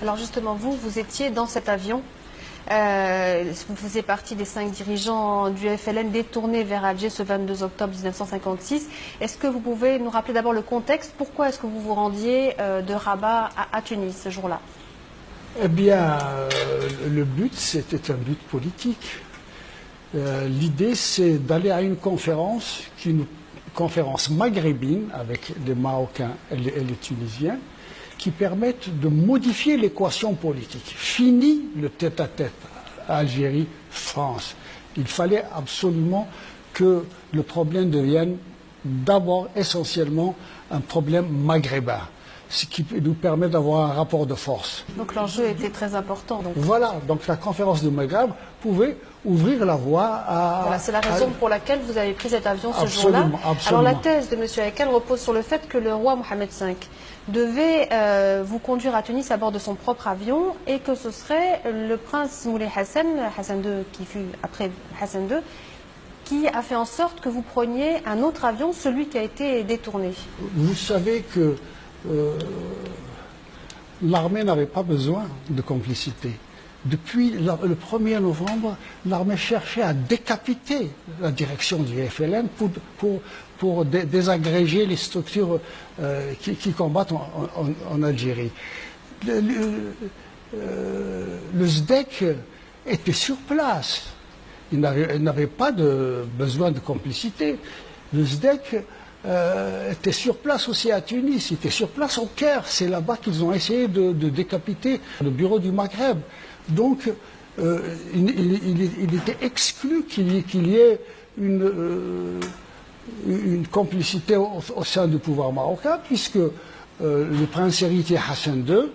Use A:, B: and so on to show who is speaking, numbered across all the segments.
A: Alors justement, vous étiez dans cet avion. Vous faisiez partie des 5 dirigeants du FLN détournés vers Alger ce 22 octobre 1956. Est-ce que vous pouvez nous rappeler d'abord le contexte? Pourquoi est-ce que vous vous rendiez de Rabat à Tunis ce jour-là?
B: Eh bien, le but, c'était un but politique. L'idée, c'est d'aller à une conférence, conférence maghrébine avec les Marocains et les Tunisiens, qui permettent de modifier l'équation politique. Fini le tête-à-tête Algérie-France. Il fallait absolument que le problème devienne d'abord essentiellement un problème maghrébin, ce qui nous permet d'avoir un rapport de force.
A: Donc l'enjeu était très important. Donc.
B: Voilà, donc la conférence du Maghreb pouvait ouvrir la voie à...
A: Voilà, c'est la raison pour laquelle vous avez pris cet avion ce
B: absolument,
A: jour-là.
B: absolument.
A: Alors la thèse de M. Haikal repose sur le fait que le roi Mohamed V devait vous conduire à Tunis à bord de son propre avion et que ce serait le prince Moulay Hassan, Hassan II qui fut après Hassan II, qui a fait en sorte que vous preniez un autre avion, celui qui a été détourné.
B: Vous savez que l'armée n'avait pas besoin de complicité. Depuis le 1er novembre, l'armée cherchait à décapiter la direction du FLN pour désagréger les structures qui combattent en Algérie. Le SDEC était sur place. Il n'avait pas besoin de complicité. Le SDEC était sur place aussi à Tunis, il était sur place au Caire. C'est là-bas qu'ils ont essayé de décapiter le bureau du Maghreb. Donc, il était exclu qu'il y ait une complicité au sein du pouvoir marocain, puisque le prince héritier Hassan II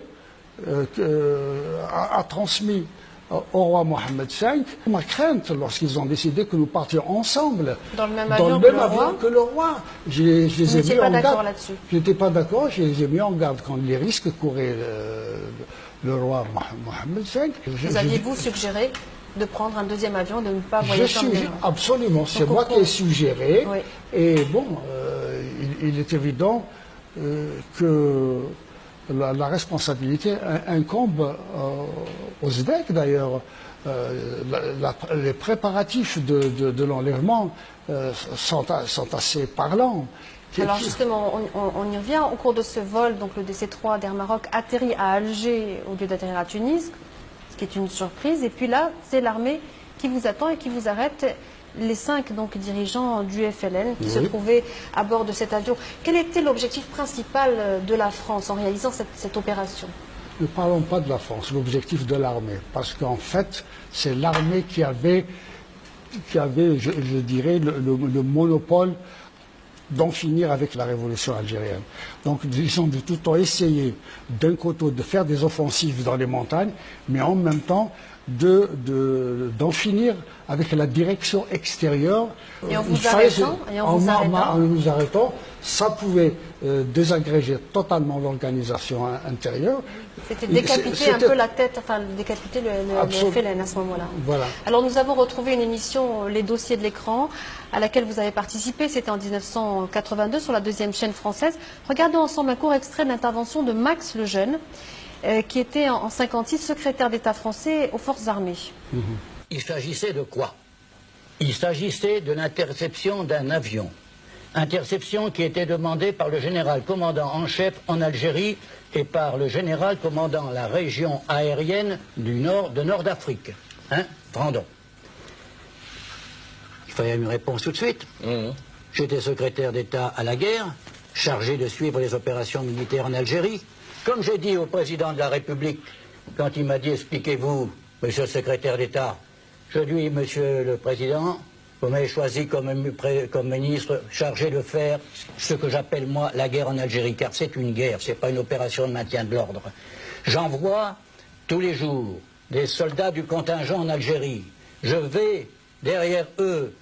B: a transmis au roi Mohamed V ma crainte lorsqu'ils ont décidé que nous partions ensemble
A: dans le même
B: avion que le roi. Je les ai mis en garde. Je n'étais pas d'accord, je les ai mis en garde contre les risques courait le roi Mohamed V.
A: Vous aviez-vous suggéré de prendre un deuxième avion, de ne pas voyager en avion?
B: Absolument, c'est moi qui ai suggéré.
A: Oui.
B: Et bon, il est évident que la responsabilité incombe aux SDEC d'ailleurs. Les préparatifs de l'enlèvement sont assez parlants.
A: Alors justement, on y revient. Au cours de ce vol, donc le DC-3 d'Air Maroc atterrit à Alger au lieu d'atterrir à Tunis, ce qui est une surprise. Et puis là, c'est l'armée qui vous attend et qui vous arrête. Les 5 donc, dirigeants du FLN qui se trouvaient à bord de cet avion. Quel était l'objectif principal de la France en réalisant cette opération?
B: Ne parlons pas de la France, l'objectif de l'armée. Parce qu'en fait, c'est l'armée qui avait je dirais, le monopole d'en finir avec la révolution algérienne. Donc ils ont de tout temps essayé, d'un côté, de faire des offensives dans les montagnes, mais en même temps d'en finir avec la direction extérieure.
A: Et en
B: nous arrêtant, ça pouvait désagréger totalement l'organisation intérieure.
A: C'était décapiter un peu la tête, enfin décapiter le FLN à ce moment-là.
B: Voilà.
A: Alors nous avons retrouvé une émission, Les Dossiers de l'écran, à laquelle vous avez participé, c'était en 1982 sur la 2e chaîne française. Regardons ensemble un court extrait d'intervention de Max Lejeune, qui était en 1956 secrétaire d'État français aux forces armées.
C: Il s'agissait de quoi? Il s'agissait de l'interception d'un avion. Interception qui était demandée par le général commandant en chef en Algérie et par le général commandant la région aérienne de Nord d'Afrique. Hein? Vendons. Il fallait une réponse tout de suite. J'étais secrétaire d'État à la guerre, chargé de suivre les opérations militaires en Algérie. Comme j'ai dit au président de la République, quand il m'a dit « Expliquez-vous, monsieur le secrétaire d'État », je lui ai dit « Monsieur le Président, vous m'avez choisi comme ministre chargé de faire ce que j'appelle moi la guerre en Algérie, car c'est une guerre, c'est pas une opération de maintien de l'ordre. J'envoie tous les jours des soldats du contingent en Algérie. Je vais derrière eux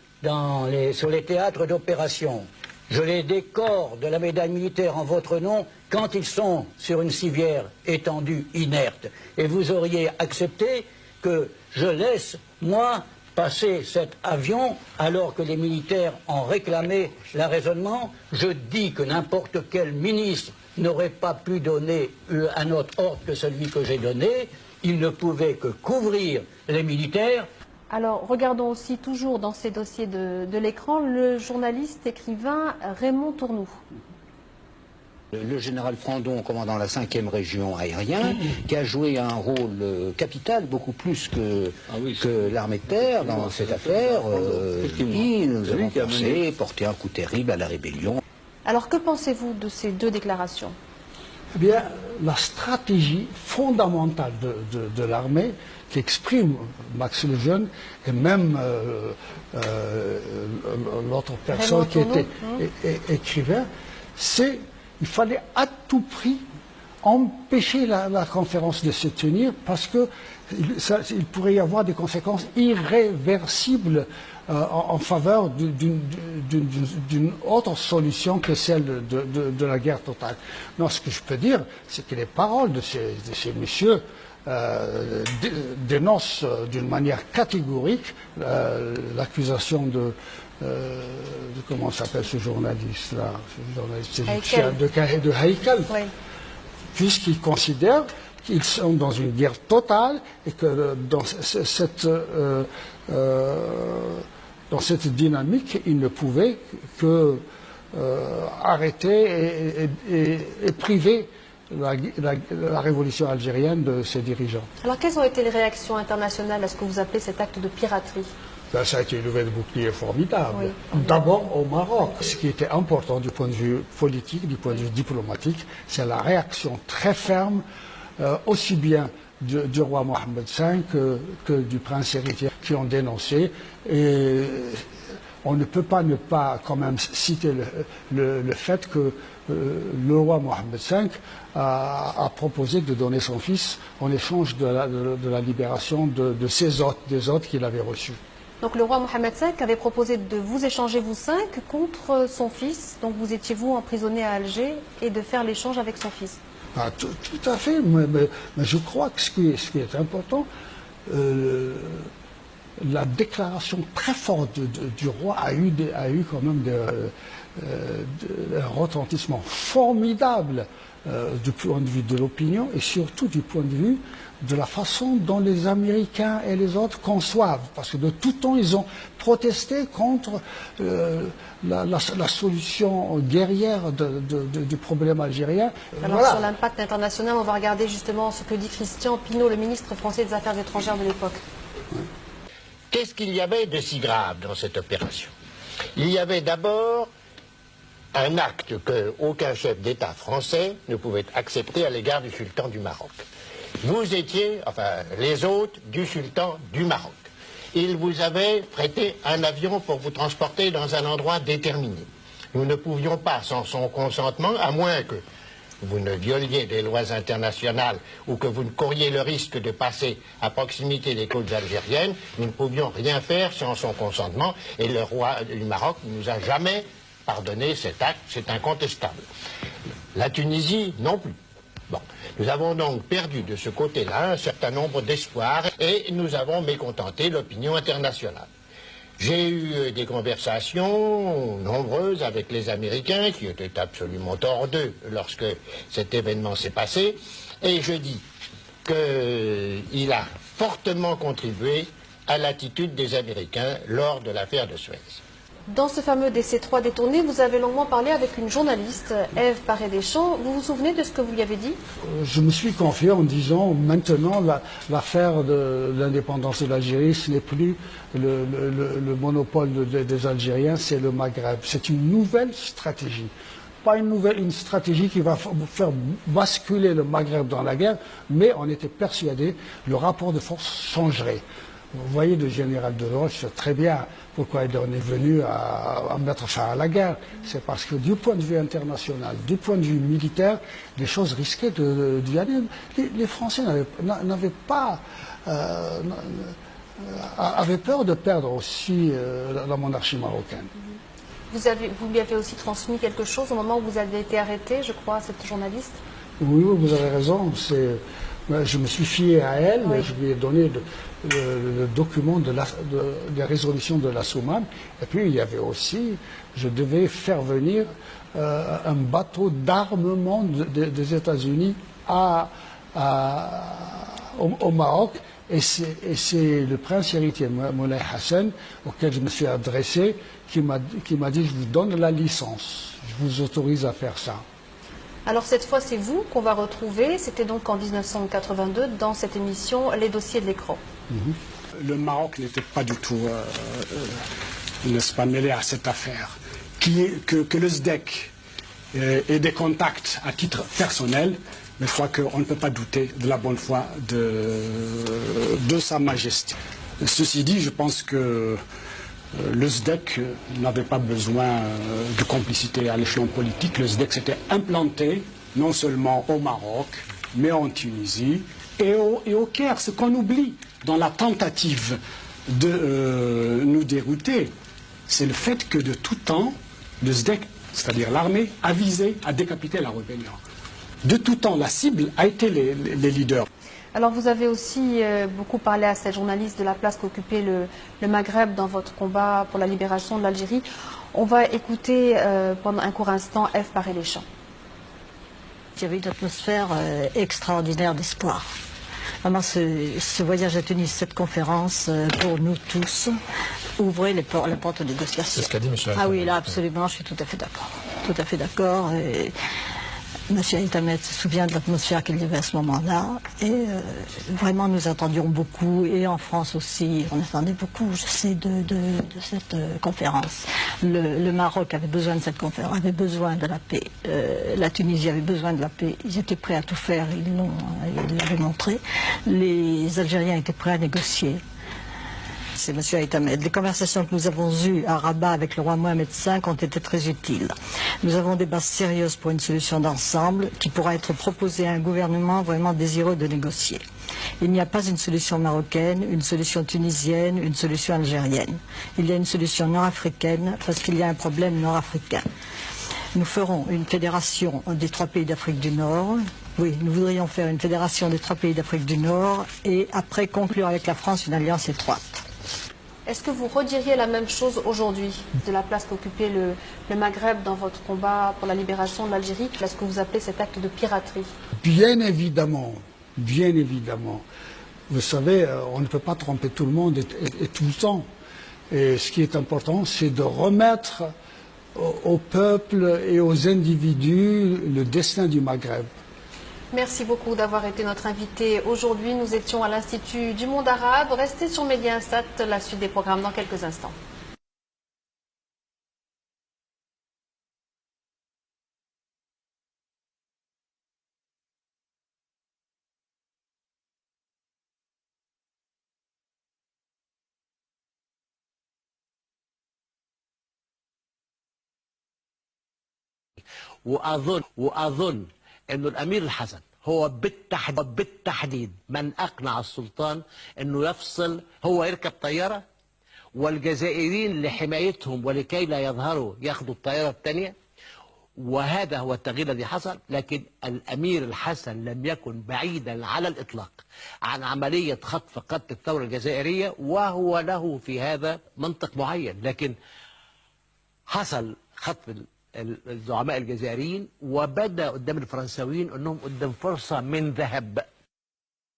C: sur les théâtres d'opération. Je les décore de la médaille militaire en votre nom quand ils sont sur une civière étendue, inerte. Et vous auriez accepté que je laisse, moi, passer cet avion alors que les militaires en réclamaient l'arraisonnement. Je dis que n'importe quel ministre n'aurait pas pu donner un autre ordre que celui que j'ai donné. Il ne pouvait que couvrir les militaires.
A: Alors, regardons aussi toujours dans ces dossiers de l'écran le journaliste écrivain Raymond Tournoux.
D: Le général Frandon, commandant la 5e région aérienne, qui a joué un rôle capital, beaucoup plus que l'armée de terre dans cette affaire, qui nous avons porté un coup terrible à la rébellion.
A: Alors, que pensez-vous de ces deux déclarations?
B: Eh bien, la stratégie fondamentale de l'armée qu'exprime Max Lejeune et même l'autre personne qui était écrivain, c'est il fallait à tout prix empêcher la conférence de se tenir parce qu'il pourrait y avoir des conséquences irréversibles en faveur d'une autre solution que celle de la guerre totale. Non, ce que je peux dire, c'est que les paroles de ces messieurs dénoncent d'une manière catégorique l'accusation de comment s'appelle ce journaliste-là, ce journaliste égyptien de Haïkel, oui. Puisqu'ils considèrent qu'ils sont dans une guerre totale et que dans cette dynamique, ils ne pouvaient que arrêter et priver la révolution algérienne de ses dirigeants.
A: Alors, quelles ont été les réactions internationales à ce que vous appelez cet acte de piraterie?
B: Ben, ça a été une levée de bouclier formidable.
A: Oui.
B: D'abord au Maroc. Ce qui était important du point de vue politique, du point de vue diplomatique, c'est la réaction très ferme, aussi bien du roi Mohammed V que du prince héritier, qui ont dénoncé. Et on ne peut pas ne pas quand même citer le fait que le roi Mohammed V a proposé de donner son fils en échange de la libération de ses hôtes, des hôtes qu'il avait reçus.
A: Donc le roi Mohammed V avait proposé de vous échanger vous 5 contre son fils, donc vous étiez vous emprisonné à Alger, et de faire l'échange avec son fils.
B: Ah, tout à fait, mais je crois que ce qui est important, la déclaration très forte du roi a eu quand même un retentissement formidable du point de vue de l'opinion et surtout du point de vue de la façon dont les Américains et les autres conçoivent. Parce que de tout temps, ils ont protesté contre la solution guerrière du problème algérien.
A: Alors voilà. Sur l'impact international, on va regarder justement ce que dit Christian Pineau, le ministre français des Affaires étrangères de l'époque.
B: Ouais.
C: Qu'est-ce qu'il y avait de si grave dans cette opération? Il y avait d'abord un acte qu'aucun chef d'État français ne pouvait accepter à l'égard du sultan du Maroc. Vous étiez, enfin les hôtes du sultan du Maroc. Il vous avait prêté un avion pour vous transporter dans un endroit déterminé. Nous ne pouvions pas, sans son consentement, à moins que vous ne violiez des lois internationales ou que vous ne couriez le risque de passer à proximité des côtes algériennes, nous ne pouvions rien faire sans son consentement et le roi du Maroc ne nous a jamais pardonné cet acte, c'est incontestable. La Tunisie non plus. Bon, nous avons donc perdu de ce côté-là un certain nombre d'espoirs et nous avons mécontenté l'opinion internationale. J'ai eu des conversations nombreuses avec les Américains qui étaient absolument hors d'eux lorsque cet événement s'est passé et je dis qu'il a fortement contribué à l'attitude des Américains lors de l'affaire de Suez.
A: Dans ce fameux DC3 détourné, vous avez longuement parlé avec une journaliste, Ève Paré-Deschamps. Vous vous souvenez de ce que vous lui avez dit? Je
B: me suis confié en disant maintenant l'affaire de l'indépendance de l'Algérie, ce n'est plus le monopole des Algériens, c'est le Maghreb. C'est une nouvelle stratégie. Pas une stratégie qui va faire basculer le Maghreb dans la guerre, mais on était persuadé que le rapport de force changerait. Vous voyez, le général de Gaulle sait très bien pourquoi il en est venu à mettre fin à la guerre. C'est parce que du point de vue international, du point de vue militaire, les choses risquaient d'y aller. Les Français avaient peur de perdre aussi la monarchie marocaine.
A: Vous lui avez aussi transmis quelque chose au moment où vous avez été arrêté, je crois, cette journaliste?
B: Oui, vous avez raison. Je me suis fié à elle,
A: Oui.
B: je lui ai donné le document des résolutions de la Soumane. Et puis il y avait aussi, je devais faire venir un bateau d'armement des États-Unis au Maroc. Et c'est le prince héritier, Moulay Hassan, auquel je me suis adressé, qui m'a dit, je vous donne la licence, je vous autorise à faire ça.
A: Alors cette fois, c'est vous qu'on va retrouver. C'était donc en 1982 dans cette émission Les dossiers de l'écran.
E: Le Maroc n'était pas du tout, n'est-ce pas, mêlé à cette affaire. Que le SDEC ait des contacts à titre personnel, mais je crois qu'on ne peut pas douter de la bonne foi de Sa Majesté. Ceci dit, je pense que le SDEC n'avait pas besoin de complicité à l'échelon politique. Le SDEC s'était implanté non seulement au Maroc, mais en Tunisie et au Caire. Ce qu'on oublie dans la tentative de nous dérouter, c'est le fait que de tout temps, le SDEC, c'est-à-dire l'armée, a visé à décapiter la rébellion. De tout temps, la cible a été les leaders.
A: Alors vous avez aussi beaucoup parlé à cette journaliste de la place qu'occupait le Maghreb dans votre combat pour la libération de l'Algérie. On va écouter pendant un court instant Ève Paré-les-Champs.
F: Il y avait une atmosphère extraordinaire d'espoir. Vraiment, ce voyage à Tunis, cette conférence, pour nous tous, ouvrait la porte aux négociations.
G: C'est ce qu'a dit M.
F: Ah oui, là, absolument, je suis tout à fait d'accord. Tout à fait d'accord. M. Haït-Ahmed se souvient de l'atmosphère qu'il y avait à ce moment-là. Et vraiment, nous attendions beaucoup. Et en France aussi, on attendait beaucoup, je sais, de cette conférence. Le Maroc avait besoin de cette conférence, avait besoin de la paix. La Tunisie avait besoin de la paix. Ils étaient prêts à tout faire, ils l'avaient montré. Les Algériens étaient prêts à négocier. C'est M. Haït-Ahmed. Les conversations que nous avons eues à Rabat avec le roi Mohamed V ont été très utiles. Nous avons des bases sérieuses pour une solution d'ensemble qui pourra être proposée à un gouvernement vraiment désireux de négocier. Il n'y a pas une solution marocaine, une solution tunisienne, une solution algérienne. Il y a une solution nord-africaine parce qu'il y a un problème nord-africain. Nous ferons une fédération des 3 pays d'Afrique du Nord. Oui, nous voudrions faire une fédération des 3 pays d'Afrique du Nord et après conclure avec la France une alliance étroite.
A: Est-ce que vous rediriez la même chose aujourd'hui de la place qu'occupait le Maghreb dans votre combat pour la libération de l'Algérie? Est-ce que vous appelez cet acte de piraterie?
B: Bien évidemment, bien évidemment. Vous savez, on ne peut pas tromper tout le monde et tout le temps. Et ce qui est important, c'est de remettre au peuple et aux individus le destin du Maghreb.
A: Merci beaucoup d'avoir été notre invité aujourd'hui. Nous étions à l'Institut du monde arabe. Restez sur Média Instat, la suite des programmes dans quelques instants.
H: وأظن أنه الأمير الحسن هو بالتحديد من أقنع السلطان أنه يفصل، هو يركب طيارة والجزائريين لحمايتهم ولكي لا يظهروا ياخدوا الطيارة الثانية، وهذا هو التغيير الذي حصل. لكن الأمير الحسن لم يكن بعيدا على الإطلاق عن عملية خطف قتل الثورة الجزائرية، وهو له في هذا منطق معين. لكن حصل خطف الزعماء الجزائريين وبدا قدام الفرنساويين انهم قدام فرصه من ذهب